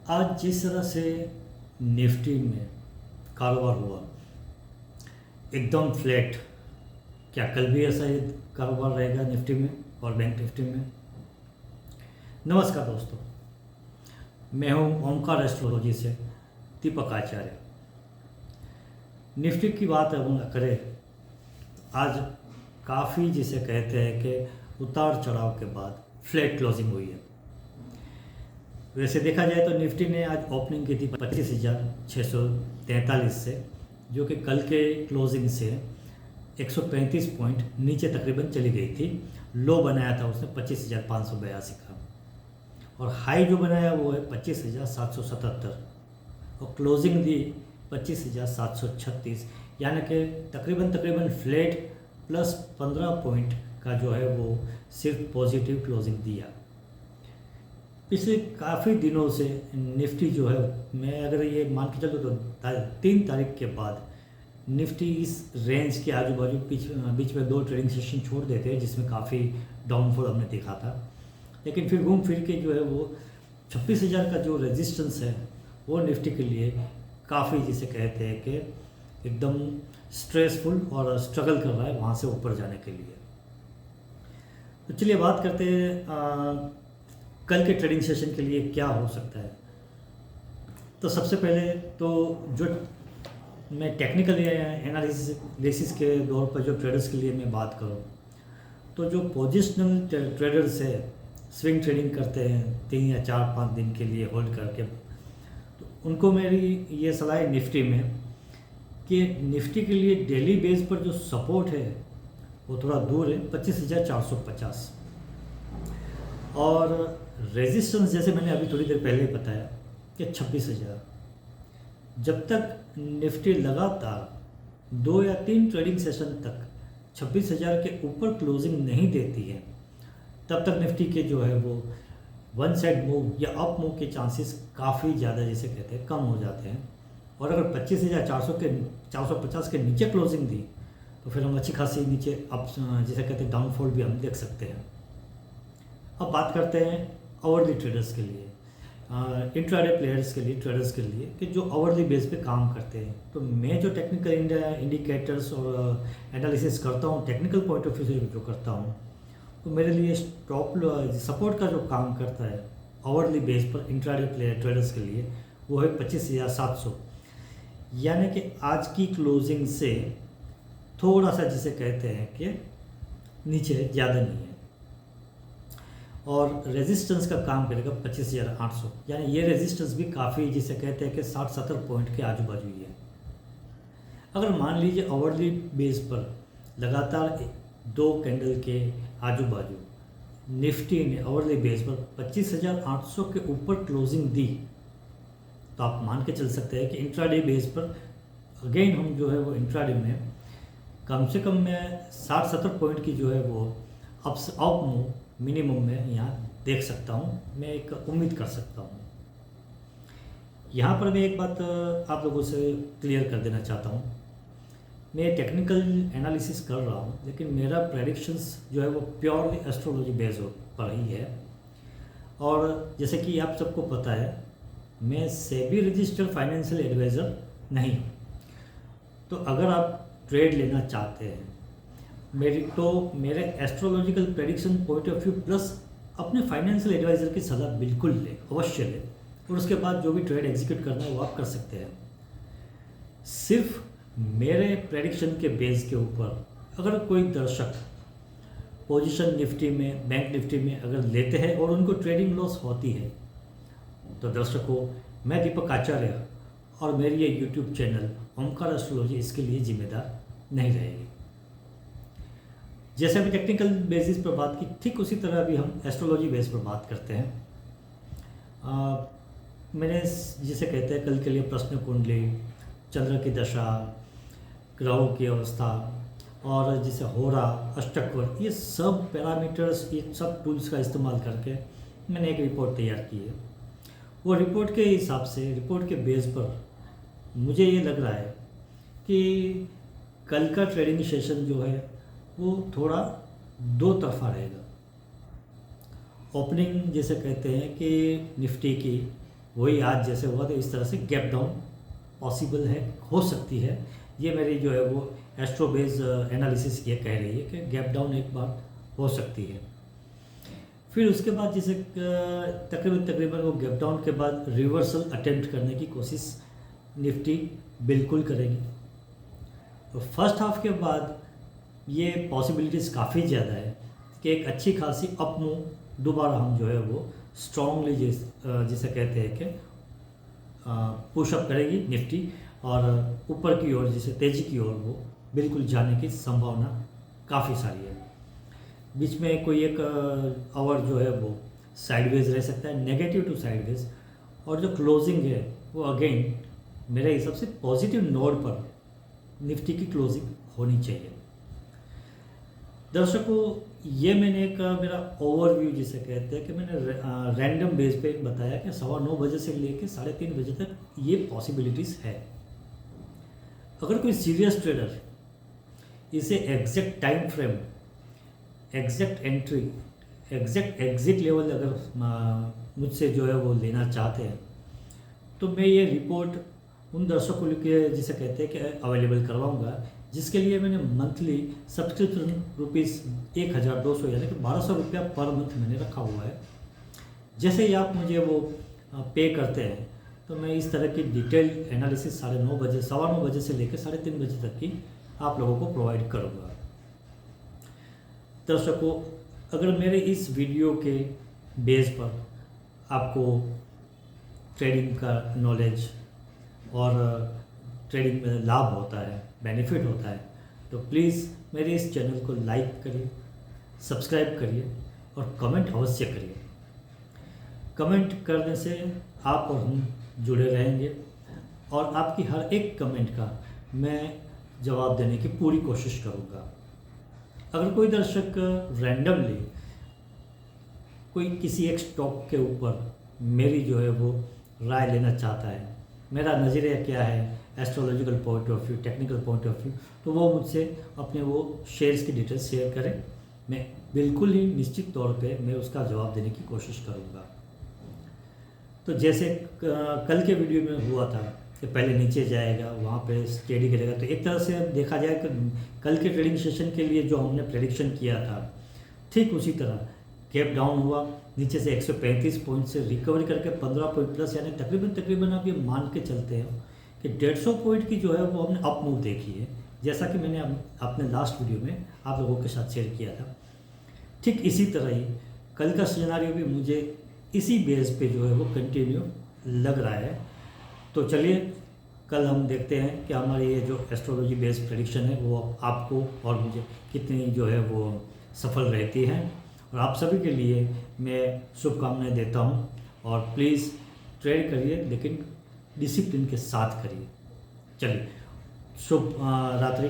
आज जिस तरह से निफ्टी में कारोबार हुआ एकदम फ्लैट, क्या कल भी ऐसा ही कारोबार रहेगा निफ्टी में और बैंक निफ्टी में? नमस्कार दोस्तों, मैं हूं ओमकार एस्ट्रोलॉजी से दीपक आचार्य। निफ्टी की बात अगर करें, आज काफ़ी जिसे कहते हैं कि उतार चढ़ाव के बाद फ्लैट क्लोजिंग हुई है। वैसे देखा जाए तो निफ्टी ने आज ओपनिंग की थी 25,643 से, जो कि कल के क्लोजिंग से 135 पॉइंट नीचे तकरीबन चली गई थी। लो बनाया था उसने 25,582 का, और हाई जो बनाया वो है 25,777, और क्लोजिंग दी 25,736, यानी कि तकरीबन फ्लैट प्लस 15 पॉइंट का जो है वो सिर्फ पॉजिटिव क्लोजिंग दिया। पिछले काफ़ी दिनों से निफ्टी जो है, मैं अगर ये मान के चलूँ तो 3 तारीख के बाद निफ्टी इस रेंज के आजू बाजू बीच में 2 ट्रेडिंग सेशन छोड़ देते हैं, जिसमें काफ़ी डाउनफॉल हमने देखा था। लेकिन फिर घूम फिर के जो है वो 26,000 का जो रेजिस्टेंस है वो निफ्टी के लिए काफ़ी जिसे कहते हैं कि एकदम स्ट्रेसफुल और स्ट्रगल कर रहा है वहाँ से ऊपर जाने के लिए। तो चलिए बात करते हैं कल के ट्रेडिंग सेशन के लिए क्या हो सकता है। तो सबसे पहले तो जो मैं टेक्निकल एनालिसिस के दौर पर जो ट्रेडर्स के लिए मैं बात करूं, तो जो पोजिशनल ट्रेडर्स है, स्विंग ट्रेडिंग करते हैं 3 या 4-5 दिन के लिए होल्ड करके, तो उनको मेरी ये सलाह है निफ्टी में कि निफ्टी के लिए डेली बेस पर जो सपोर्ट है वो थोड़ा दूर है 25,450, और रेजिस्टेंस जैसे मैंने अभी थोड़ी देर पहले ही बताया कि 26,000। जब तक निफ्टी लगातार 2 या 3 ट्रेडिंग सेशन तक 26,000 के ऊपर क्लोजिंग नहीं देती है, तब तक निफ्टी के जो है वो वन साइड मूव या अप मूव के चांसेस काफ़ी ज़्यादा जिसे कहते हैं कम हो जाते हैं। और अगर 25,450 के नीचे क्लोजिंग दी तो फिर हम अच्छी खासी नीचे अप जिसे कहते हैं डाउनफॉल भी हम देख सकते हैं। अब बात करते हैं आवरली ट्रेडर्स के लिए, इंट्राडे प्लेयर्स के लिए, ट्रेडर्स के लिए कि जो आवरली बेस पे काम करते हैं। तो मैं जो टेक्निकल इंडिकेटर्स और एनालिसिस करता हूँ, टेक्निकल पॉइंट ऑफ व्यू से जो करता हूँ, तो मेरे लिए स्टॉप सपोर्ट का जो काम करता है आवरली बेस पर इंट्राडे प्लेयर ट्रेडर्स के लिए वो है 25,700, यानी कि आज की क्लोजिंग से थोड़ा सा जिसे कहते हैं कि नीचे ज़्यादा नहीं है। और रेजिस्टेंस का काम करेगा 25,800, यानी ये रेजिस्टेंस भी काफ़ी जिसे कहते हैं कि 60-70 पॉइंट के आजू बाजू ही है। अगर मान लीजिए आवरली बेस पर लगातार 2 कैंडल के आजू बाजू निफ्टी ने आवरली बेस पर 25,800 के ऊपर क्लोजिंग दी, तो आप मान के चल सकते हैं कि इंट्राडे बेस पर अगेन हम जो है वो इंट्राडे में कम से कम मैं 60-70 पॉइंट की जो है वो अप मूव मिनिमम में यहाँ देख सकता हूँ, मैं एक उम्मीद कर सकता हूँ। यहाँ पर मैं एक बात आप लोगों से क्लियर कर देना चाहता हूँ। मैं टेक्निकल एनालिसिस कर रहा हूँ, लेकिन मेरा प्रेडिक्शंस जो है वो प्योरली एस्ट्रोलॉजी बेस पर ही है। और जैसे कि आप सबको पता है, मैं सेबी रजिस्टर्ड फाइनेंशियल एडवाइज़र नहीं हूँ। तो अगर आप ट्रेड लेना चाहते हैं मेरे astrological prediction point of view plus अपने फाइनेंशियल एडवाइज़र की सलाह बिल्कुल ले, अवश्य ले, और उसके बाद जो भी ट्रेड एग्जीक्यूट करना है वो आप कर सकते हैं। सिर्फ मेरे प्रेडिक्शन के बेस के ऊपर अगर कोई दर्शक पोजीशन निफ्टी में, बैंक निफ्टी में अगर लेते हैं और उनको ट्रेडिंग लॉस होती है, तो दर्शकों, मैं दीपक आचार्य और मेरी ये यूट्यूब चैनल ओमकार एस्ट्रोलॉजी इसके लिए जिम्मेदार नहीं रहेगी। जैसे अभी टेक्निकल बेसिस पर बात की, ठीक उसी तरह भी हम एस्ट्रोलॉजी बेस पर बात करते हैं। मैंने जिसे कहते हैं कल के लिए प्रश्न कुंडली, चंद्र की दशा, ग्रहों की अवस्था, और जिसे होरा, अष्टक्वर, ये सब पैरामीटर्स, ये सब टूल्स का इस्तेमाल करके मैंने एक रिपोर्ट तैयार की है। वो रिपोर्ट के हिसाब से, रिपोर्ट के बेस पर मुझे ये लग रहा है कि कल का ट्रेडिंग सेशन जो है वो थोड़ा 2 तरफा रहेगा। ओपनिंग जैसे कहते हैं कि निफ्टी की वही आज जैसे हुआ, तो इस तरह से गैप डाउन पॉसिबल है, हो सकती है। ये मेरी जो है वो एस्ट्रोबेज एनालिसिस ये कह रही है कि गैप डाउन एक बार हो सकती है। फिर उसके बाद जैसे तकरीबन वो गैप डाउन के बाद रिवर्सल अटेम्प्ट करने की कोशिश निफ्टी बिल्कुल करेगी। तो फर्स्ट हाफ के बाद ये पॉसिबिलिटीज़ काफ़ी ज़्यादा है कि एक अच्छी खासी अप मूव दोबारा हम जो है वो स्ट्रांगली जिसे कहते हैं कि पुशअप करेगी निफ्टी, और ऊपर की ओर जिसे तेज़ी की ओर वो बिल्कुल जाने की संभावना काफ़ी सारी है। बीच में कोई एक आवर जो है वो साइडवेज रह सकता है, नेगेटिव टू साइडवेज, और जो क्लोजिंग है वो अगेन मेरे हिसाब से पॉजिटिव नोड पर निफ्टी की क्लोजिंग होनी चाहिए। दर्शकों, ये मैंने एक मेरा ओवरव्यू जिसे कहते हैं कि मैंने रैंडम बेस पे बताया कि 9:15 बजे से लेकर 3:30 बजे तक ये पॉसिबिलिटीज़ है। अगर कोई सीरियस ट्रेडर इसे exact time frame, exact entry, exact exit level अगर मुझसे जो है वो लेना चाहते हैं, तो मैं ये रिपोर्ट उन दर्शकों के जिसे कहते हैं कि अवेलेबल करवाऊंगा, जिसके लिए मैंने मंथली सब्सक्रिप्शन ₹1200 यानी कि ₹1200 पर मंथ मैंने रखा हुआ है। जैसे ही आप मुझे वो पे करते हैं, तो मैं इस तरह की डिटेल एनालिसिस 9:30 बजे, 9:15 बजे से लेकर 3:30 बजे तक की आप लोगों को प्रोवाइड करूँगा। दर्शकों, अगर मेरे इस वीडियो के बेस पर आपको ट्रेडिंग का नॉलेज और ट्रेडिंग में लाभ होता है, बेनिफिट होता है, तो प्लीज़ मेरे इस चैनल को लाइक करिए, सब्सक्राइब करिए और कमेंट अवश्य करिए। कमेंट करने से आप और हम जुड़े रहेंगे और आपकी हर एक कमेंट का मैं जवाब देने की पूरी कोशिश करूँगा। अगर कोई दर्शक रैंडमली कोई किसी एक स्टॉक के ऊपर मेरी जो है वो राय लेना चाहता है, मेरा नज़रिया क्या है astrological point of view, technical point of view, तो वो मुझसे अपने वो शेयर्स की डिटेल्स शेयर करें। मैं बिल्कुल ही निश्चित तौर पे मैं उसका जवाब देने की कोशिश करूँगा। तो जैसे कल के वीडियो में हुआ था कि पहले नीचे जाएगा, वहाँ पे स्टेडी करेगा, तो एक तरह से देखा जाए कि कल के ट्रेडिंग सेशन के लिए जो हमने प्रेडिक्शन किया था, ठीक उसी तरह गैप डाउन हुआ, नीचे से 135 पॉइंट से रिकवरी करके 15 पॉइंट प्लस, यानी तकरीबन आप ये मान के चलते हैं कि 150 पॉइंट की जो है वो हमने अप मूव देखी है, जैसा कि मैंने अपने लास्ट वीडियो में आप लोगों के साथ शेयर किया था। ठीक इसी तरह ही कल का सिनेरियो भी मुझे इसी बेस पे जो है वो कंटिन्यू लग रहा है। तो चलिए कल हम देखते हैं कि हमारी ये जो एस्ट्रोलॉजी बेस्ड प्रेडिक्शन है वो आपको और मुझे कितनी जो है वो सफल रहती है, और आप सभी के लिए मैं शुभकामनाएं देता हूं। और प्लीज़ ट्रेड करिए, लेकिन डिसिप्लिन के साथ करिए। चलिए, शुभ रात्रि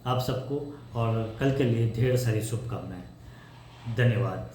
आप सबको, और कल के लिए ढेर सारी शुभकामनाएं। धन्यवाद।